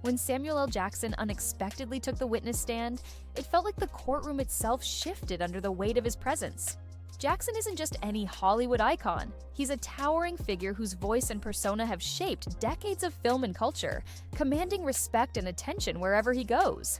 When Samuel L. Jackson unexpectedly took the witness stand, it felt like the courtroom itself shifted under the weight of his presence. Jackson isn't just any Hollywood icon. He's a towering figure whose voice and persona have shaped decades of film and culture, commanding respect and attention wherever he goes.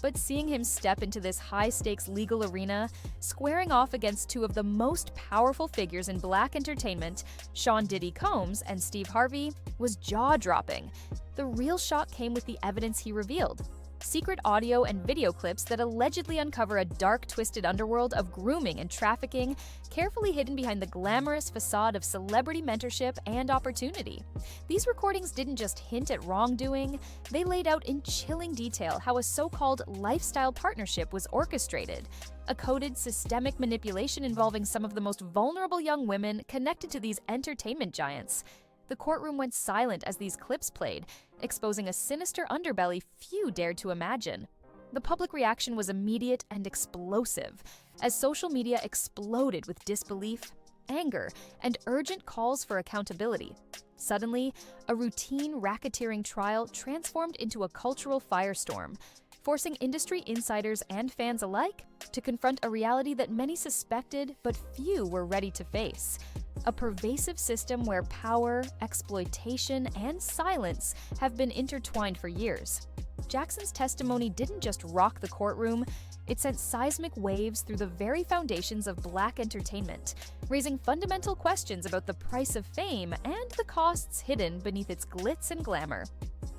But seeing him step into this high-stakes legal arena, squaring off against two of the most powerful figures in Black entertainment, Sean "Diddy" Combs and Steve Harvey, was jaw-dropping. The real shock came with the evidence he revealed. Secret audio and video clips that allegedly uncover a dark, twisted underworld of grooming and trafficking, carefully hidden behind the glamorous facade of celebrity mentorship and opportunity. These recordings didn't just hint at wrongdoing, they laid out in chilling detail how a so-called lifestyle partnership was orchestrated, a coded, systemic manipulation involving some of the most vulnerable young women connected to these entertainment giants. The courtroom went silent as these clips played, exposing a sinister underbelly few dared to imagine. The public reaction was immediate and explosive, as social media exploded with disbelief, anger, and urgent calls for accountability. Suddenly, a routine racketeering trial transformed into a cultural firestorm, forcing industry insiders and fans alike to confront a reality that many suspected but few were ready to face. A pervasive system where power, exploitation, and silence have been intertwined for years. Jackson's testimony didn't just rock the courtroom, it sent seismic waves through the very foundations of Black entertainment, raising fundamental questions about the price of fame and the costs hidden beneath its glitz and glamour.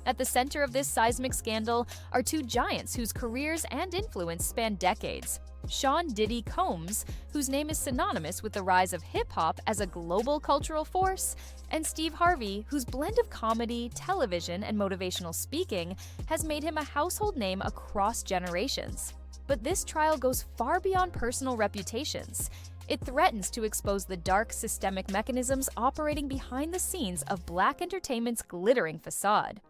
At the center of this seismic scandal are two giants whose careers and influence span decades. Sean "Diddy" Combs, whose name is synonymous with the rise of hip-hop as a global cultural force, and Steve Harvey, whose blend of comedy, television, and motivational speaking has made him a household name across generations. But this trial goes far beyond personal reputations. It threatens to expose the dark, systemic mechanisms operating behind the scenes of Black entertainment's glittering facade.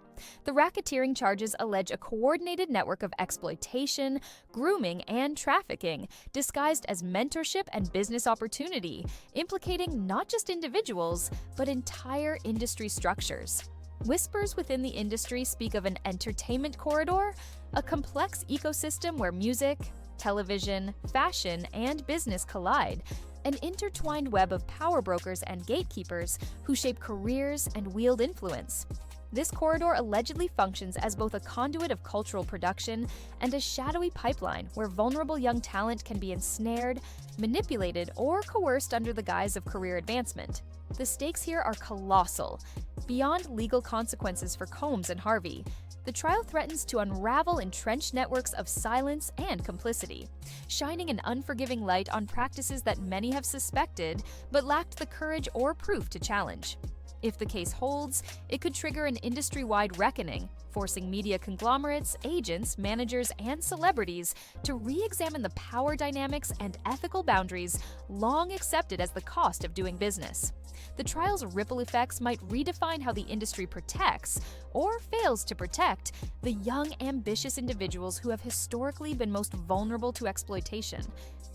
The racketeering charges allege a coordinated network of exploitation, grooming, and trafficking, disguised as mentorship and business opportunity, implicating not just individuals, but entire industry structures. Whispers within the industry speak of an entertainment corridor, a complex ecosystem where music, television, fashion, and business collide, an intertwined web of power brokers and gatekeepers who shape careers and wield influence. This corridor allegedly functions as both a conduit of cultural production and a shadowy pipeline where vulnerable young talent can be ensnared, manipulated, or coerced under the guise of career advancement. The stakes here are colossal. Beyond legal consequences for Combs and Harvey, the trial threatens to unravel entrenched networks of silence and complicity, shining an unforgiving light on practices that many have suspected but lacked the courage or proof to challenge. If the case holds, it could trigger an industry-wide reckoning, forcing media conglomerates, agents, managers, and celebrities to re-examine the power dynamics and ethical boundaries long accepted as the cost of doing business. The trial's ripple effects might redefine how the industry protects, or fails to protect, the young, ambitious individuals who have historically been most vulnerable to exploitation.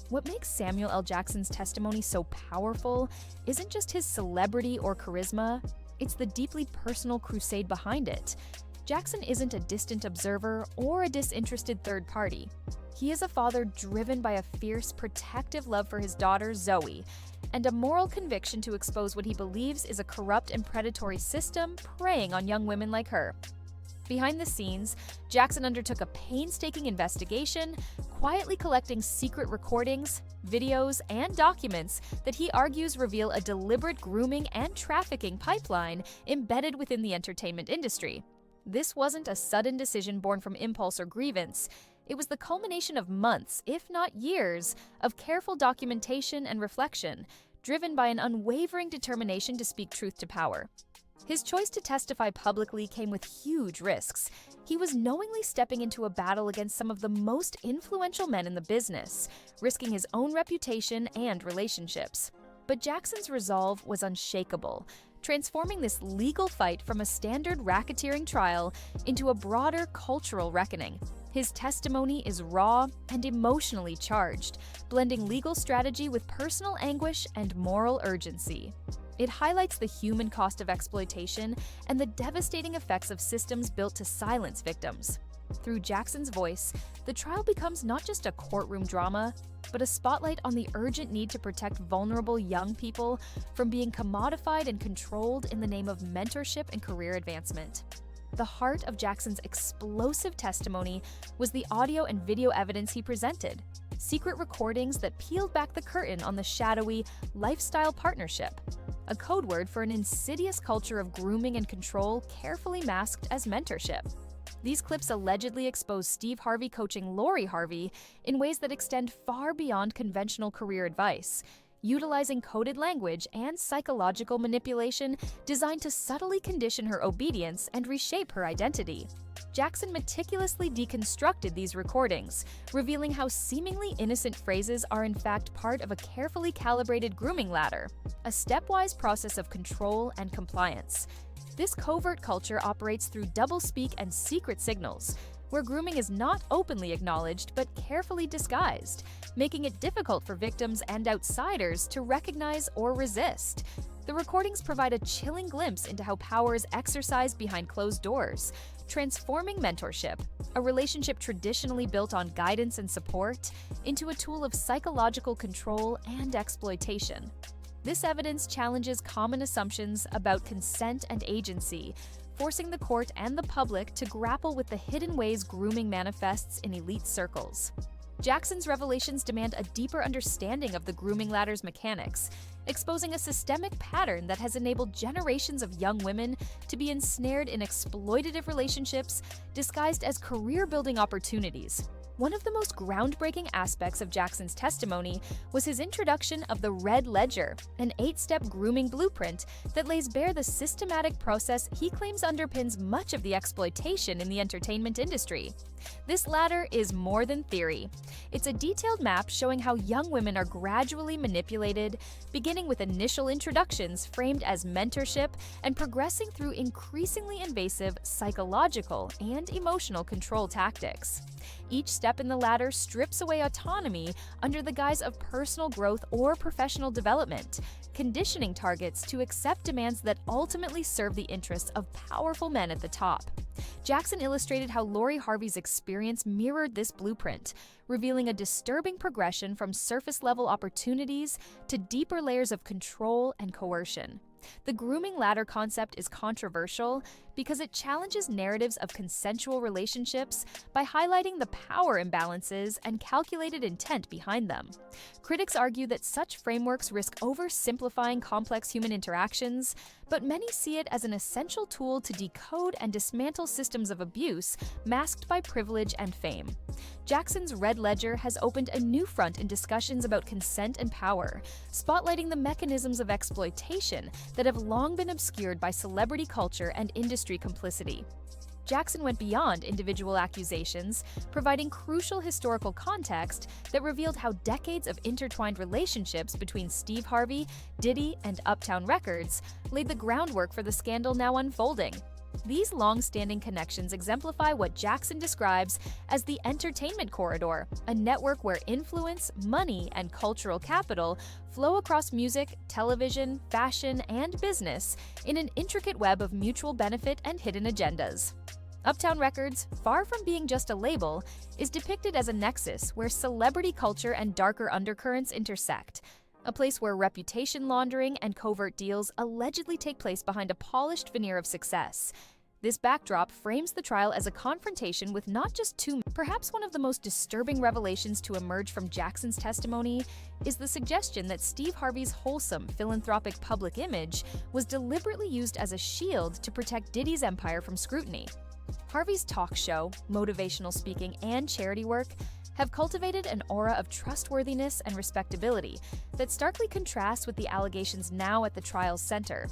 What makes Samuel L. Jackson's testimony so powerful isn't just his celebrity or charisma, it's the deeply personal crusade behind it. Jackson isn't a distant observer or a disinterested third party. He is a father driven by a fierce, protective love for his daughter, Zoe, and a moral conviction to expose what he believes is a corrupt and predatory system preying on young women like her. Behind the scenes, Jackson undertook a painstaking investigation, quietly collecting secret recordings, videos, and documents that he argues reveal a deliberate grooming and trafficking pipeline embedded within the entertainment industry. This wasn't a sudden decision born from impulse or grievance. It was the culmination of months, if not years, of careful documentation and reflection, driven by an unwavering determination to speak truth to power. His choice to testify publicly came with huge risks. He was knowingly stepping into a battle against some of the most influential men in the business, risking his own reputation and relationships. But Jackson's resolve was unshakable, transforming this legal fight from a standard racketeering trial into a broader cultural reckoning. His testimony is raw and emotionally charged, blending legal strategy with personal anguish and moral urgency. It highlights the human cost of exploitation and the devastating effects of systems built to silence victims. Through Jackson's voice, the trial becomes not just a courtroom drama, but a spotlight on the urgent need to protect vulnerable young people from being commodified and controlled in the name of mentorship and career advancement. The heart of Jackson's explosive testimony was the audio and video evidence he presented, secret recordings that peeled back the curtain on the shadowy lifestyle partnership, a code word for an insidious culture of grooming and control carefully masked as mentorship. These clips allegedly expose Steve Harvey coaching Lori Harvey in ways that extend far beyond conventional career advice, utilizing coded language and psychological manipulation designed to subtly condition her obedience and reshape her identity. Jackson meticulously deconstructed these recordings, revealing how seemingly innocent phrases are in fact part of a carefully calibrated grooming ladder, a stepwise process of control and compliance. This covert culture operates through doublespeak and secret signals, where grooming is not openly acknowledged but carefully disguised, making it difficult for victims and outsiders to recognize or resist. The recordings provide a chilling glimpse into how power is exercised behind closed doors, transforming mentorship, a relationship traditionally built on guidance and support, into a tool of psychological control and exploitation. This evidence challenges common assumptions about consent and agency, forcing the court and the public to grapple with the hidden ways grooming manifests in elite circles. Jackson's revelations demand a deeper understanding of the grooming ladder's mechanics, exposing a systemic pattern that has enabled generations of young women to be ensnared in exploitative relationships disguised as career-building opportunities. One of the most groundbreaking aspects of Jackson's testimony was his introduction of the Red Ledger, an 8-step grooming blueprint that lays bare the systematic process he claims underpins much of the exploitation in the entertainment industry. This ladder is more than theory. It's a detailed map showing how young women are gradually manipulated, beginning with initial introductions framed as mentorship and progressing through increasingly invasive psychological and emotional control tactics. Each step in the ladder strips away autonomy under the guise of personal growth or professional development, conditioning targets to accept demands that ultimately serve the interests of powerful men at the top. Jackson illustrated how Lori Harvey's experience mirrored this blueprint, revealing a disturbing progression from surface-level opportunities to deeper layers of control and coercion. The grooming ladder concept is controversial because it challenges narratives of consensual relationships by highlighting the power imbalances and calculated intent behind them. Critics argue that such frameworks risk oversimplifying complex human interactions, but many see it as an essential tool to decode and dismantle systems of abuse masked by privilege and fame. Jackson's Red Ledger has opened a new front in discussions about consent and power, spotlighting the mechanisms of exploitation that have long been obscured by celebrity culture and industry complicity. Jackson went beyond individual accusations, providing crucial historical context that revealed how decades of intertwined relationships between Steve Harvey, Diddy, and Uptown Records laid the groundwork for the scandal now unfolding. These long-standing connections exemplify what Jackson describes as the entertainment corridor, a network where influence, money, and cultural capital flow across music, television, fashion, and business in an intricate web of mutual benefit and hidden agendas. Uptown Records, far from being just a label, is depicted as a nexus where celebrity culture and darker undercurrents intersect, a place where reputation laundering and covert deals allegedly take place behind a polished veneer of success. This backdrop frames the trial as a confrontation with not just two men. Perhaps one of the most disturbing revelations to emerge from Jackson's testimony is the suggestion that Steve Harvey's wholesome, philanthropic public image was deliberately used as a shield to protect Diddy's empire from scrutiny. Harvey's talk show, motivational speaking, and charity work have cultivated an aura of trustworthiness and respectability that starkly contrasts with the allegations now at the trial's center.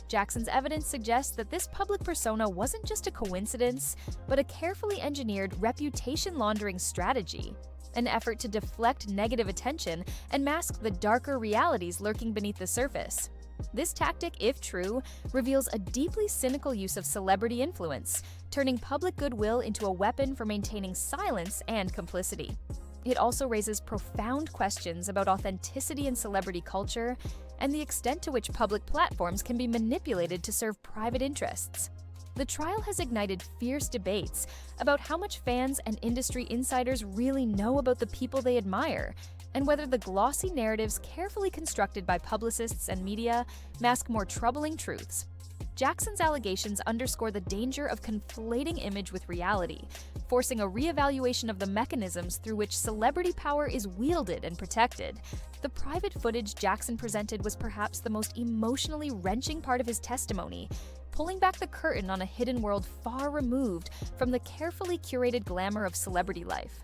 Jackson's evidence suggests that this public persona wasn't just a coincidence, but a carefully engineered reputation laundering strategy, an effort to deflect negative attention and mask the darker realities lurking beneath the surface. This tactic, if true, reveals a deeply cynical use of celebrity influence, turning public goodwill into a weapon for maintaining silence and complicity. It also raises profound questions about authenticity in celebrity culture and the extent to which public platforms can be manipulated to serve private interests. The trial has ignited fierce debates about how much fans and industry insiders really know about the people they admire, and whether the glossy narratives carefully constructed by publicists and media mask more troubling truths. Jackson's allegations underscore the danger of conflating image with reality, forcing a reevaluation of the mechanisms through which celebrity power is wielded and protected. The private footage Jackson presented was perhaps the most emotionally wrenching part of his testimony, pulling back the curtain on a hidden world far removed from the carefully curated glamour of celebrity life.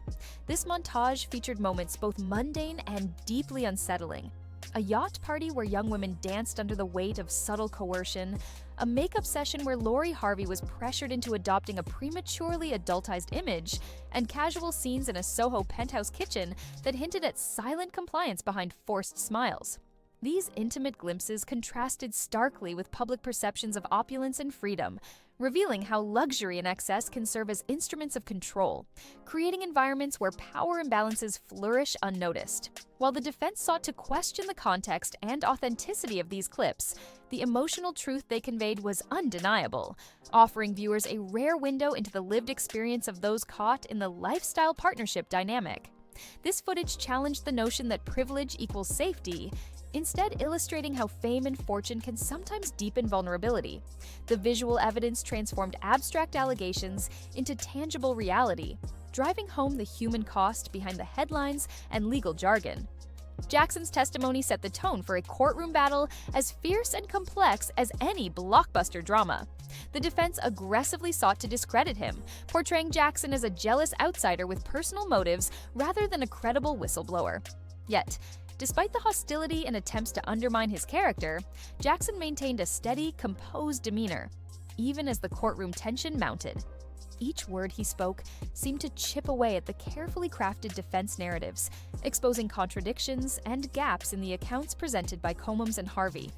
This montage featured moments both mundane and deeply unsettling. A yacht party where young women danced under the weight of subtle coercion, a makeup session where Lori Harvey was pressured into adopting a prematurely adultized image, and casual scenes in a Soho penthouse kitchen that hinted at silent compliance behind forced smiles. These intimate glimpses contrasted starkly with public perceptions of opulence and freedom, revealing how luxury and excess can serve as instruments of control, creating environments where power imbalances flourish unnoticed. While the defense sought to question the context and authenticity of these clips, the emotional truth they conveyed was undeniable, offering viewers a rare window into the lived experience of those caught in the lifestyle partnership dynamic. This footage challenged the notion that privilege equals safety, instead illustrating how fame and fortune can sometimes deepen vulnerability. The visual evidence transformed abstract allegations into tangible reality, driving home the human cost behind the headlines and legal jargon. Jackson's testimony set the tone for a courtroom battle as fierce and complex as any blockbuster drama. The defense aggressively sought to discredit him, portraying Jackson as a jealous outsider with personal motives rather than a credible whistleblower. Yet, despite the hostility and attempts to undermine his character, Jackson maintained a steady, composed demeanor, even as the courtroom tension mounted. Each word he spoke seemed to chip away at the carefully crafted defense narratives, exposing contradictions and gaps in the accounts presented by Combs and Harvey.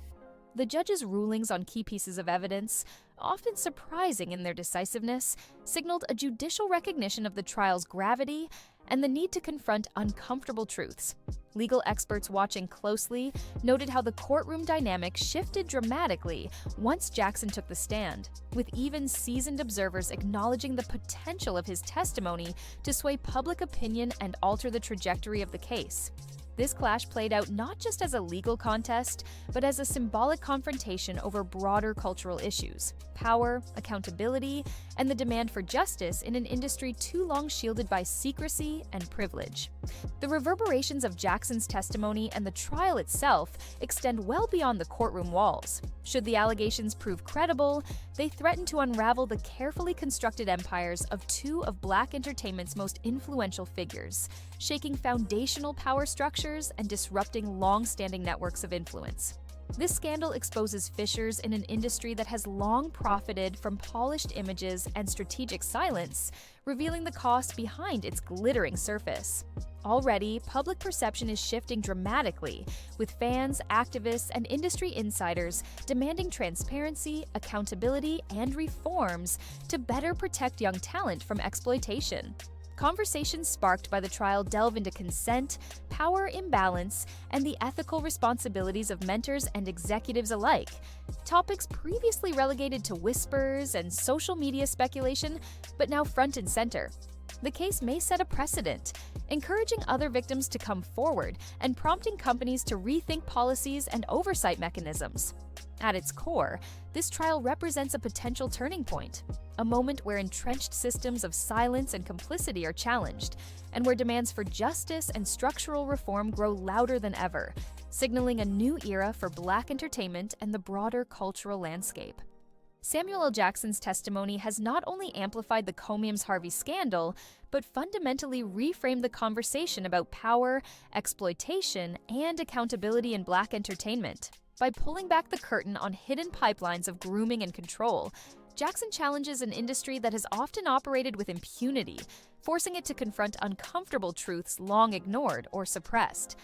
The judge's rulings on key pieces of evidence, often surprising in their decisiveness, signaled a judicial recognition of the trial's gravity and the need to confront uncomfortable truths. Legal experts watching closely noted how the courtroom dynamic shifted dramatically once Jackson took the stand, with even seasoned observers acknowledging the potential of his testimony to sway public opinion and alter the trajectory of the case. This clash played out not just as a legal contest, but as a symbolic confrontation over broader cultural issues: power, accountability, and the demand for justice in an industry too long shielded by secrecy and privilege. The reverberations of Jackson's testimony and the trial itself extend well beyond the courtroom walls. Should the allegations prove credible, they threaten to unravel the carefully constructed empires of two of Black entertainment's most influential figures, shaking foundational power structures and disrupting long-standing networks of influence. This scandal exposes fissures in an industry that has long profited from polished images and strategic silence, revealing the cost behind its glittering surface. Already, public perception is shifting dramatically, with fans, activists, and industry insiders demanding transparency, accountability, and reforms to better protect young talent from exploitation. Conversations sparked by the trial delve into consent, power imbalance, and the ethical responsibilities of mentors and executives alike, topics previously relegated to whispers and social media speculation, but now front and center. The case may set a precedent, encouraging other victims to come forward and prompting companies to rethink policies and oversight mechanisms. At its core, this trial represents a potential turning point, a moment where entrenched systems of silence and complicity are challenged, and where demands for justice and structural reform grow louder than ever, signaling a new era for Black entertainment and the broader cultural landscape. Samuel L. Jackson's testimony has not only amplified the Combs-Harvey scandal, but fundamentally reframed the conversation about power, exploitation, and accountability in Black entertainment. By pulling back the curtain on hidden pipelines of grooming and control, Jackson challenges an industry that has often operated with impunity, forcing it to confront uncomfortable truths long ignored or suppressed.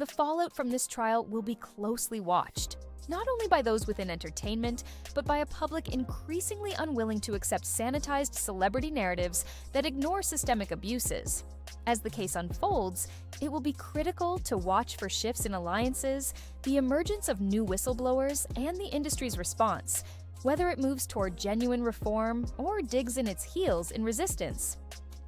The fallout from this trial will be closely watched, not only by those within entertainment, but by a public increasingly unwilling to accept sanitized celebrity narratives that ignore systemic abuses. As the case unfolds, it will be critical to watch for shifts in alliances, the emergence of new whistleblowers, and the industry's response, whether it moves toward genuine reform or digs in its heels in resistance.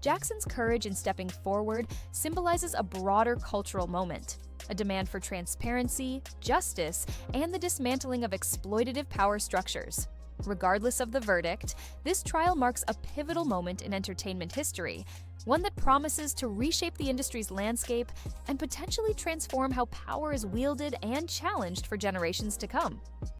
Jackson's courage in stepping forward symbolizes a broader cultural moment, a demand for transparency, justice, and the dismantling of exploitative power structures. Regardless of the verdict, this trial marks a pivotal moment in entertainment history, one that promises to reshape the industry's landscape and potentially transform how power is wielded and challenged for generations to come.